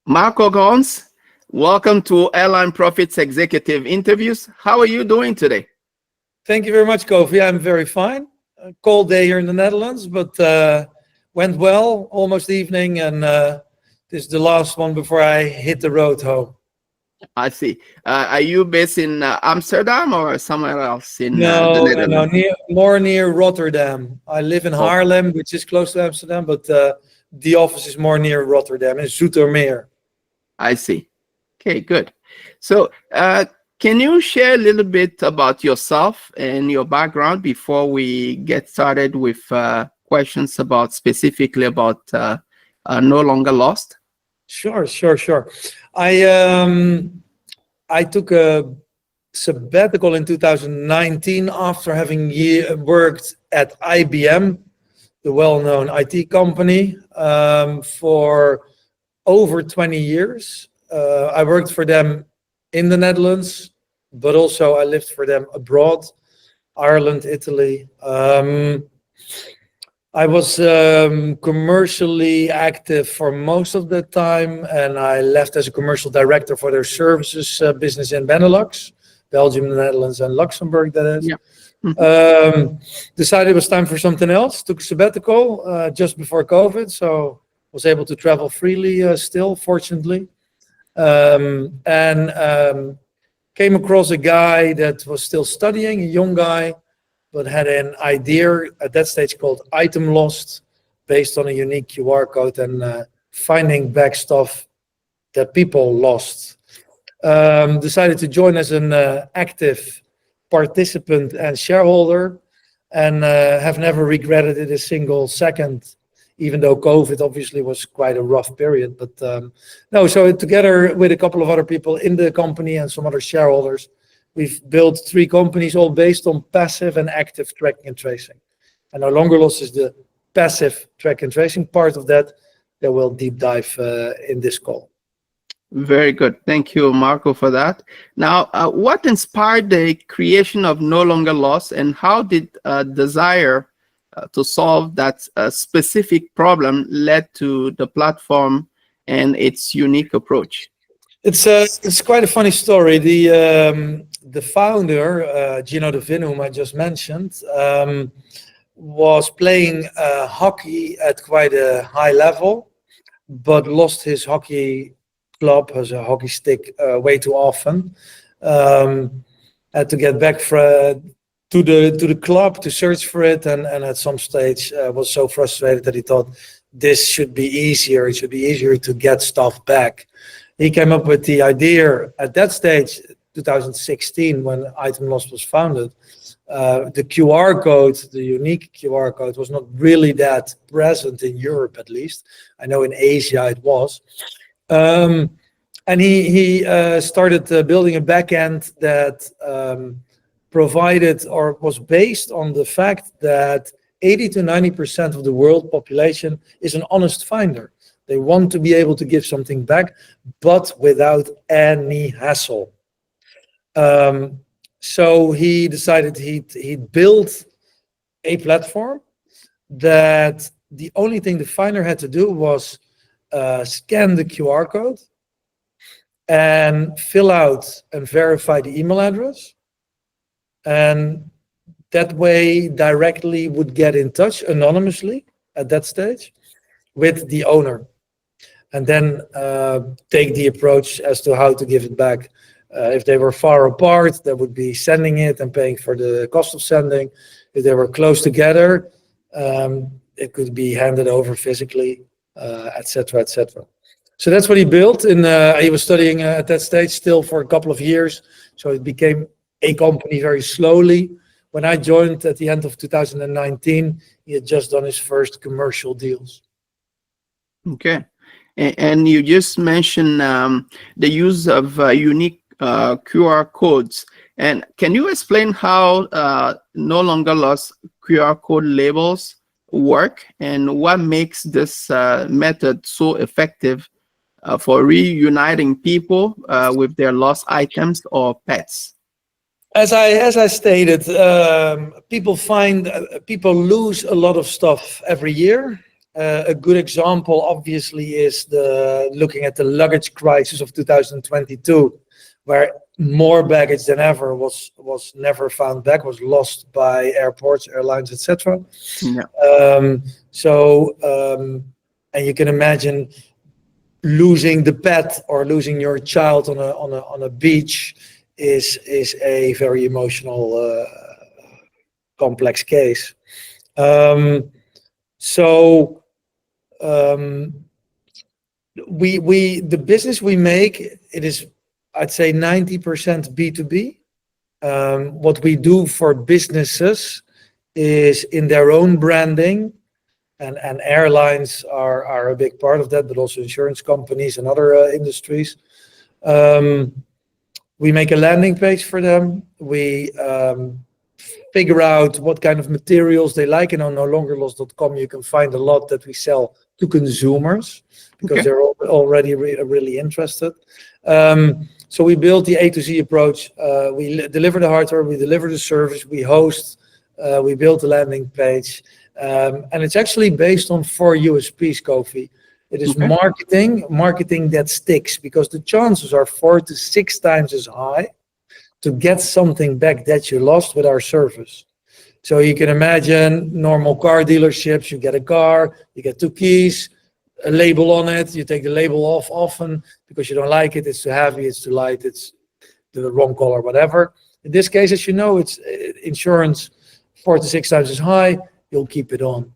Marco Gons, welcome to Airline Profits Executive Interviews. How are you doing today? Thank you very much, Kofi. I'm very fine. A cold day here in the Netherlands, but went well, almost evening, and this is the last one before I hit the road home. I see. Are you based in Amsterdam or somewhere else in the No, Netherlands? more near Rotterdam. I live in Oh, Haarlem, which is close to Amsterdam, but the office is more near Rotterdam, in Zoetermeer. I see. Okay, good. So, can you share a little bit about yourself and your background before we get started with questions about specifically about No Longer Lost? Sure. I took a sabbatical in 2019 after having worked at IBM, the well-known IT company, for over 20 years. I worked for them in the Netherlands, but also I lived for them abroad, Ireland, Italy. I was commercially active for most of the time, and I left as a commercial director for their services business in Benelux, Belgium, the Netherlands, and Luxembourg, that is. Yeah. Decided it was time for something else. Took a sabbatical just before COVID, so was able to travel freely still, fortunately. And came across a guy that was still studying, a young guy, but had an idea at that stage called Item Lost, based on a unique QR code and finding back stuff that people lost. Decided to join as an active participant and shareholder, and have never regretted it a single second, even though COVID obviously was quite a rough period. But no, so together with a couple of other people in the company and some other shareholders, we've built 3 companies, all based on passive and active tracking and tracing. And No Longer Lost is the passive track and tracing part of that we'll deep dive in this call. Very good. Thank you, Marco, for that. Now, what inspired the creation of No Longer Lost, and how did desire to solve that specific problem led to the platform and its unique approach? It's quite a funny story. The founder, Gino De Vin, whom I just mentioned, was playing hockey at quite a high level, but lost his hockey club, as a hockey stick, way too often. Had to get back to the club to search for it, and at some stage was so frustrated that he thought this should be easier. It should be easier to get stuff back. He came up with the idea at that stage, 2016, when Item Lost was founded. The QR code, the unique QR code, was not really that present in Europe, at least. I know in Asia it was. And he started building a backend that provided, or was based on the fact that 80 to 90% of the world population is an honest finder. They want to be able to give something back, but without any hassle. So he decided he'd build a platform that the only thing the finder had to do was scan the QR code and fill out and verify the email address. And that way directly would get in touch anonymously at that stage with the owner. And then take the approach as to how to give it back. If they were far apart, they would be sending it and paying for the cost of sending. If they were close together, it could be handed over physically, etc., etc. So that's what he built. He was studying at that stage still for a couple of years. So it became a company very slowly. When I joined at the end of 2019, he had just done his first commercial deals. Okay. And you just mentioned the use of unique QR codes. And can you explain how No Longer Lost QR code labels work, and what makes this method so effective for reuniting people with their lost items or pets? As I stated, people lose a lot of stuff every year. A good example, obviously, is looking at the luggage crisis of 2022, where more baggage than ever was never found back, was lost by airports, airlines, etc. Yeah. And you can imagine losing the pet or losing your child on a beach is a very emotional, complex case. The business we make, it is, I'd say, 90% B2B. What we do for businesses is in their own branding, and airlines are a big part of that, but also insurance companies and other industries. We make a landing page for them. We figure out what kind of materials they like, and on NoLongerLost.com you can find a lot that we sell to consumers because they're already really interested. So we build the A to Z approach. We deliver the hardware, we deliver the service, we host, we build the landing page, and it's actually based on 4 USPs, Kofi. It is marketing that sticks, because the chances are 4 to 6 times as high to get something back that you lost with our service. So you can imagine normal car dealerships, you get a car, you get 2 keys, a label on it, you take the label off often because you don't like it, it's too heavy, it's too light, it's the wrong color, whatever. In this case, as you know, it's insurance 4 to 6 times as high, you'll keep it on.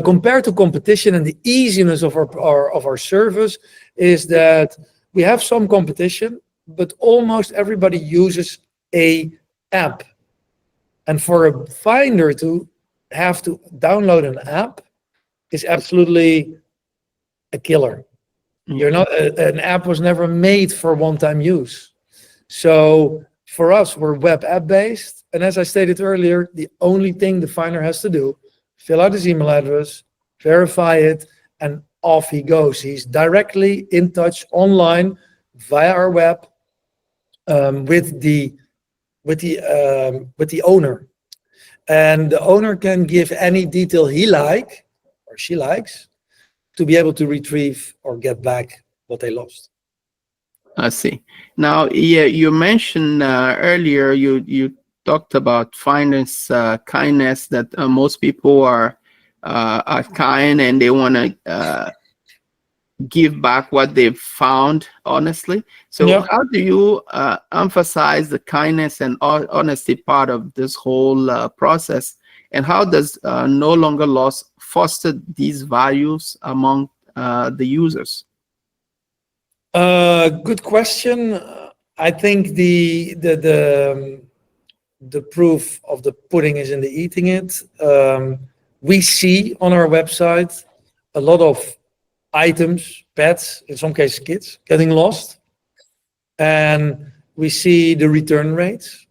Compared to competition, and the easiness of our service is that we have some competition, but almost everybody uses a app. And for a finder to have to download an app is absolutely a killer. You're not, an app was never made for one-time use. So for us, we're web app based. And as I stated earlier, the only thing the finder has to do, fill out his email address, verify it, and off he goes. He's directly in touch online via our web with the owner, and the owner can give any detail he like or she likes to be able to retrieve or get back what they lost. I see. Now, yeah, you mentioned earlier, you talked about finders' kindness, that most people are kind and they want to give back what they've found honestly. So how do you emphasize the kindness and honesty part of this whole process? And how does NoLongerLost foster these values among the users? Good question. I think the proof of the pudding is in the eating it. We see on our website a lot of items, pets, in some cases kids, getting lost. And we see the return rates.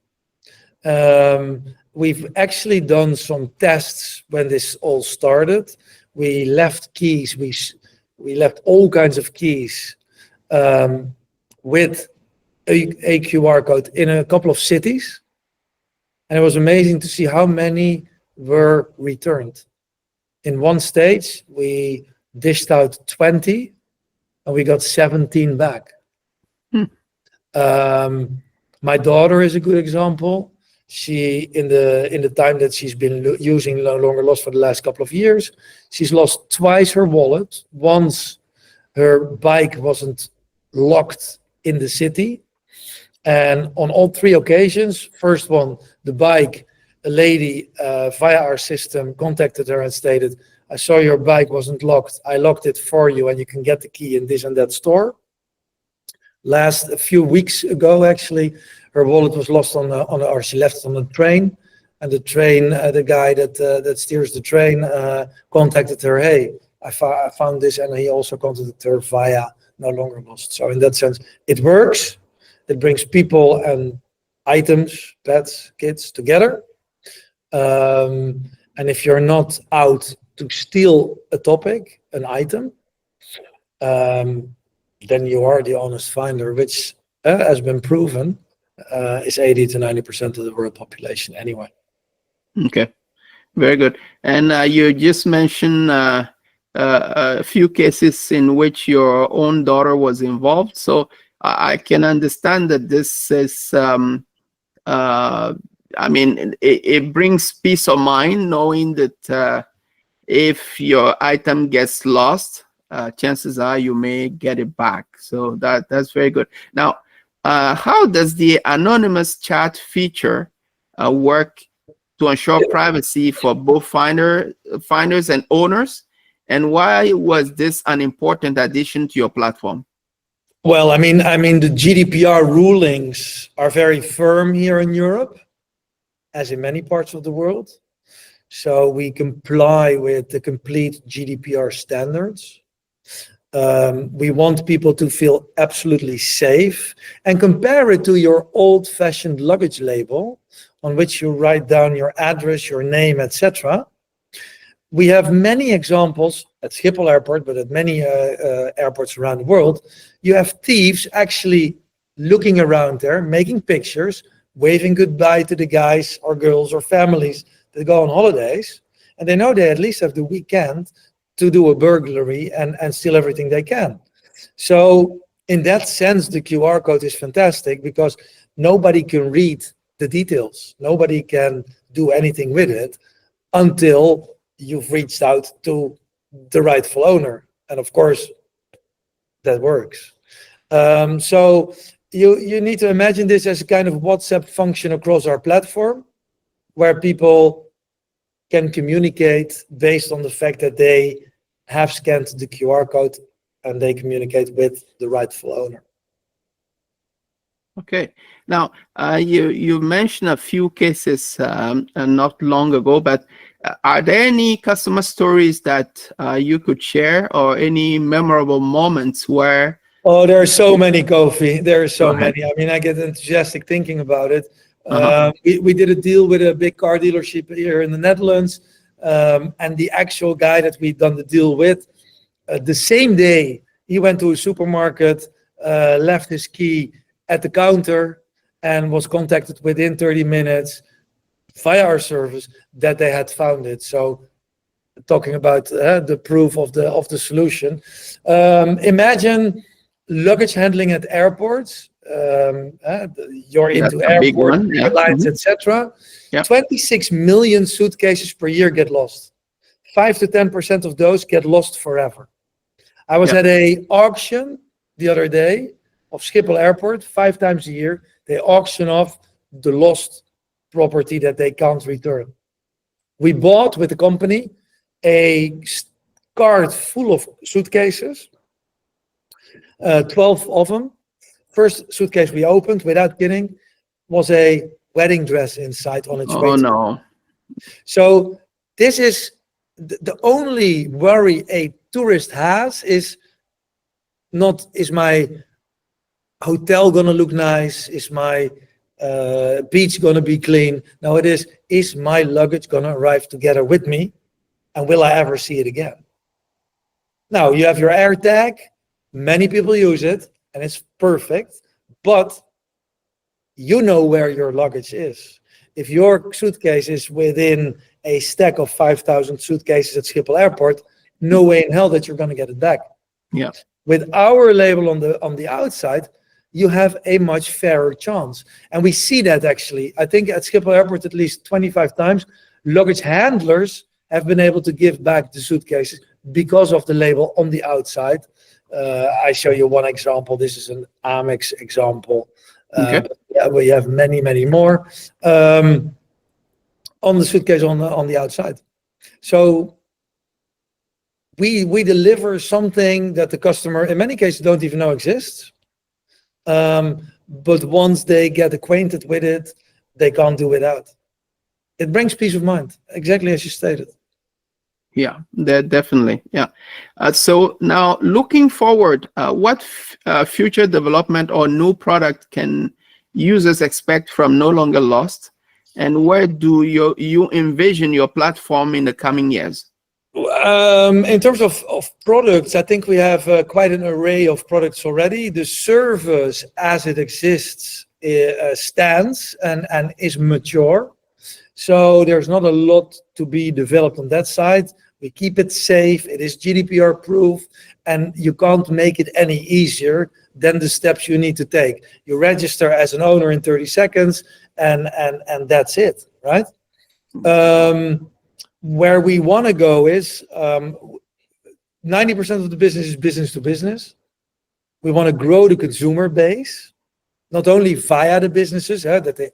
We've actually done some tests when this all started. We left keys, we left all kinds of keys with a QR code in a couple of cities. And it was amazing to see how many were returned. In one stage, we dished out 20 and we got 17 back. My daughter is a good example. She, in the time that she's been using NoLongerLost for the last couple of years, she's lost twice her wallet. Once her bike wasn't locked in the city, and on all 3 occasions, first one, the bike, a lady via our system contacted her and stated, I saw your bike wasn't locked, I locked it for you and you can get the key in this and that store. A few weeks ago, actually, her wallet was lost or she left it on the train, and the train, the guy that steers the train contacted her, hey, I found this, and he also contacted her via NoLongerLost. So in that sense, it works. It brings people and items, pets, kids together. And if you're not out to steal a topic, an item, then you are the honest finder, which has been proven is 80 to 90% of the world population anyway. Okay, very good. And you just mentioned a few cases in which your own daughter was involved. So I can understand that this is, I mean, it brings peace of mind knowing that if your item gets lost, chances are you may get it back. So that's very good. Now, how does the anonymous chat feature work to ensure privacy for both finders and owners? And why was this an important addition to your platform? Well, I mean, the GDPR rulings are very firm here in Europe, as in many parts of the world. So we comply with the complete GDPR standards. We want people to feel absolutely safe, and compare it to your old-fashioned luggage label on which you write down your address, your name, etc. We have many examples at Schiphol Airport, but at many airports around the world. You have thieves actually looking around there, making pictures, waving goodbye to the guys or girls or families that go on holidays, and they know they at least have the weekend to do a burglary and steal everything they can. So in that sense, the QR code is fantastic because nobody can read the details. Nobody can do anything with it until you've reached out to the rightful owner. And of course, that works. So you need to imagine this as a kind of WhatsApp function across our platform, where people can communicate based on the fact that they have scanned the QR code and they communicate with the rightful owner. Okay. Now, you mentioned a few cases not long ago, but are there any customer stories that you could share, or any memorable moments where? Oh, there are so many, Kofi. There are so many. I mean, I get enthusiastic thinking about it. We did a deal with a big car dealership here in the Netherlands, and the actual guy that we'd done the deal with, the same day he went to a supermarket, left his key at the counter, and was contacted within 30 minutes via our service that they had found it. So, talking about the proof of the solution. Imagine luggage handling at airports. You're into airport, airlines, etc. 26 million suitcases per year get lost. 5 to 10% of those get lost forever. I was at a auction the other day of Schiphol Airport. 5 times a year they auction off the lost property that they can't return. We bought with the company a cart full of suitcases, 12 of them. First suitcase we opened, without kidding, was a wedding dress inside on its way. Oh no. So this is the only worry a tourist has is not, is my hotel gonna look nice? Is my beach gonna be clean? No, it is my luggage gonna arrive together with me? And will I ever see it again? Now, you have your AirTag. Many people use it, and it's perfect. But you know where your luggage is. If your suitcase is within a stack of 5,000 suitcases at Schiphol Airport, no way in hell that you're going to get it back. Yeah. With our label on the outside, you have a much fairer chance. And we see that actually. I think at Schiphol Airport at least 25 times, luggage handlers have been able to give back the suitcases because of the label on the outside. I show you one example. This is an Amex example. Yeah, we have many, many more on the suitcase on the outside. So we deliver something that the customer, in many cases, don't even know exists. But once they get acquainted with it, they can't do without. It brings peace of mind, exactly as you stated. Yeah, definitely. Yeah. So now, looking forward, what future development or new product can users expect from No Longer Lost, and where do you envision your platform in the coming years? In terms of products, I think we have quite an array of products already. The service as it exists stands and is mature. So there's not a lot to be developed on that side. We keep it safe. It is GDPR proof, and you can't make it any easier than the steps you need to take. You register as an owner in 30 seconds, and that's it, right? Where we want to go is 90% of the business is business to business. We want to grow the consumer base, not only via the businesses that they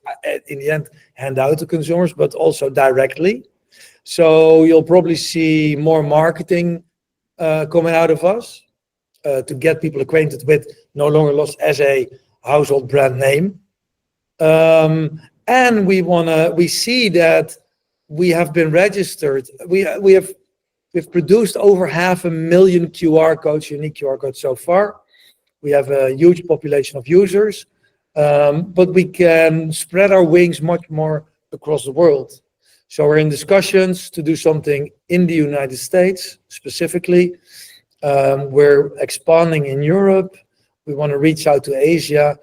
in the end hand out to consumers, but also directly. So you'll probably see more marketing coming out of us to get people acquainted with No Longer Lost as a household brand name. And we see that we have been registered. We've produced over 500,000 QR codes, unique QR codes so far. We have a huge population of users, but we can spread our wings much more across the world. So we're in discussions to do something in the United States specifically. We're expanding in Europe. We want to reach out to Asia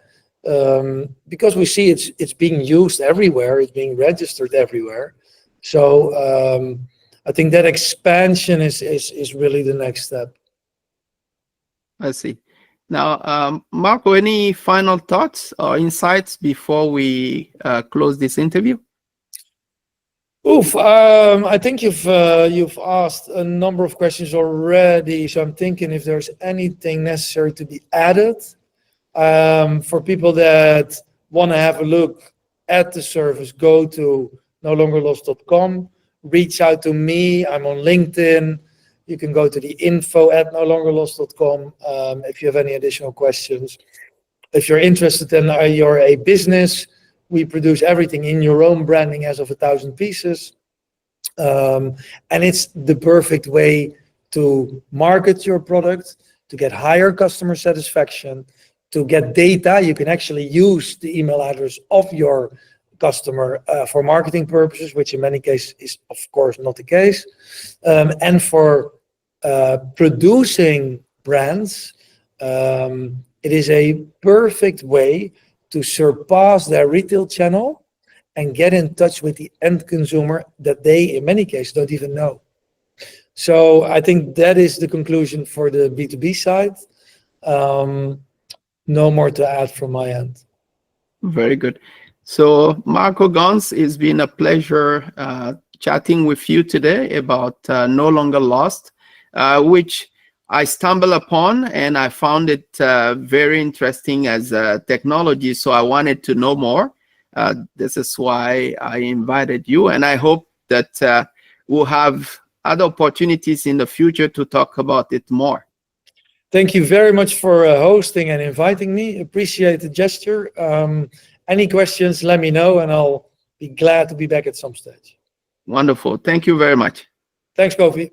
because we see it's being used everywhere. It's being registered everywhere. So I think that expansion is really the next step. I see. Now, Marco, any final thoughts or insights before we close this interview? I think you've asked a number of questions already, so I'm thinking if there's anything necessary to be added. For people that want to have a look at the service, go to NoLongerLost.com, reach out to me. I'm on LinkedIn. You can go to the info@NoLongerLost.com if you have any additional questions. If you're interested and you're a business, we produce everything in your own branding as of 1,000 pieces. And it's the perfect way to market your product, to get higher customer satisfaction, to get data. You can actually use the email address of your customer for marketing purposes, which in many cases is, of course, not the case. And for producing brands, it is a perfect way to surpass their retail channel and get in touch with the end consumer that they, in many cases, don't even know. So I think that is the conclusion for the B2B side. No more to add from my end. Very good. So Marco Gons, it's been a pleasure chatting with you today about No Longer Lost, which I stumbled upon and I found it very interesting as a technology. So I wanted to know more. This is why I invited you. And I hope that we'll have other opportunities in the future to talk about it more. Thank you very much for hosting and inviting me. Appreciate the gesture. Any questions, let me know, and I'll be glad to be back at some stage. Wonderful. Thank you very much. Thanks, Kofi.